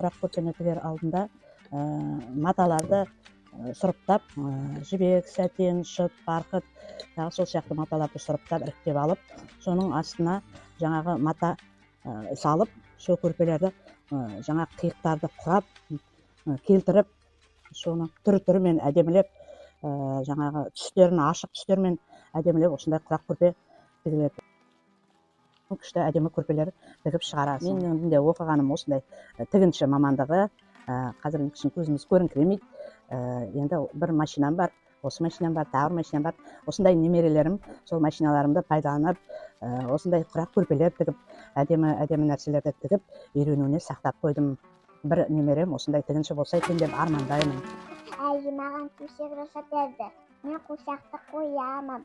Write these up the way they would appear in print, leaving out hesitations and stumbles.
құрақ көрпені тігер алдында маталарды сұрыптап, жібек, сәтен, шыт, барқыт, тағы сол сияқты маталарды сұрыптап, іріктеп алып, соның астына жаңағы мата салып, сол көрпелерді жаңағы қиықтарды құрап, келтіріп, соны түрі-түрімен әдемілеп, жаңағы түстерін, ашық түстермен әдемілеп, осындай құрақ көрпе тігіледі. Күшті әдемі көрпелер тігіп шығарасың. Мен де оқығаным осындай тігінші мамандығы, қазір кішкене көзіміз көріңкіремейді. Енді бір машинам бар, осы машинам бар, тағы машинам бар. Осындай немерелерім, сол машиналарымды пайдаланып, осындай құрақ көрпелер тігіп, әдемі нәрселерді тігіп, үйренуіне сақтап қойдым. Бір немерем осындай тігінші болса екен деп армандаймын. Әйі маған төсек жасап берді. Мен қосақты қоямын.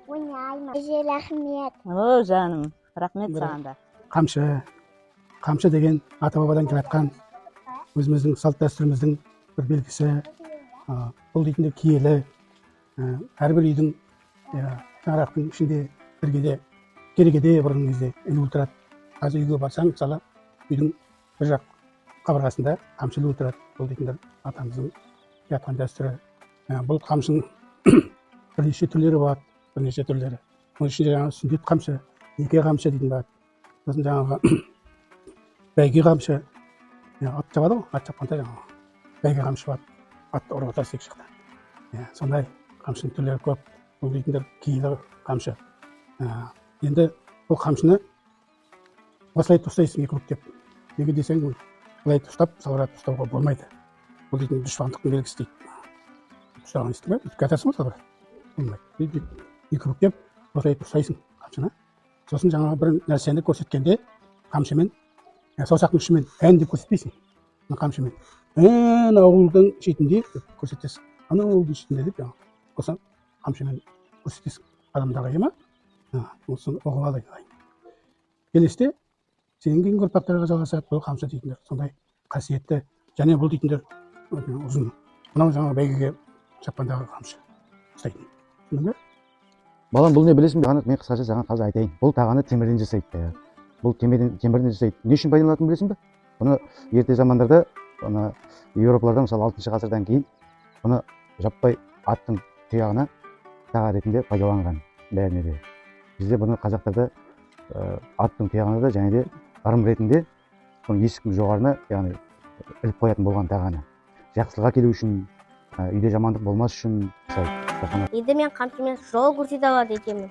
Ойнаймын. Әже, рахмет. О, жаным, рахмет саған да. Қамшы деген ата-бабадан келатқан өзіміздің салт дәстүріміздің бір белгісі. Бұл дейтінде киелі. Әрбір үйдің шаңырақтың ішінде керегеде бұрын кезде ілулі тұрады. Қазір үйге барсаң, мысалы, үйдің бір жақ қабырғасында қамшы ілулі тұрады. Бұл дейтіндер атамыздың жатқан дәстүрі. Бұл қамшының бірнеше түрлері болады. Оның ішінде жаңағы сүндет қамшы, неке қамшы дейтін бар. Сосын жаңағы бәйге қамшы. Ат жабады ғой, ат жапқанда жаңағы бәйге қамшы бар. Атты ұрып отырады екі жақтан. Сондай қамшының түрлері көп. Бұл дейтіндер киелі қамшы. Енді бұл қамшыны осылай ұстайсың екі бүктеп. Неге десең, былай ұстап, салбыратып ұстауға болмайды. Бұл дейтін дұшпандықтың белгісі дейді. Ұстаған естің бе? Кәтасың ба салбырат? Болмайды. Екі бүктеп, осылай ұстайсың қамшыны. Сосын жаңағы бір нәрсені көрсеткенде қамшымен, саусақтың ұшымен ән деп көрсетпейсің. Қамшымен. Ауылдың шетінде көрсетесің. Ауылдың шетінде деп жаңағы. Қамшымен көрсетесің. Адамдарға ема, соны оғып алайын. Келесте, сенен кейін ұрпақтарға жалғасады, бұл қамшы дейтіндер. Сондай қасиетті, және бұл дейтіндер ұзын. Мынау жаңағы бәйгеге шапқандағы қамшы ұстайтын. Түсіндің бе? Балам, бұл не білесің бе? Мен қысқаша саған қазір айтайын. Бұл тағаны темірден жасайды. Бұл темірден жасайды. Не үшін пайдаланатынын білесің бе? Бұны ерте замандарда, Еуропаларда мысалы 6 ғасырдан кейін бұны жаппай аттың тұяғына тағы ретінде пайдаланған бәріне де. Бізде бұны қазақтарда аттың тұяғына да және де ырым ретінде бұны есіктің жоғарына, яғни іліп қоятын болған тағаны. Жақсылыққа келу үшін, үйде жамандық болмас үшін. Енді мен қамшымен жол көрсете алады екенмін.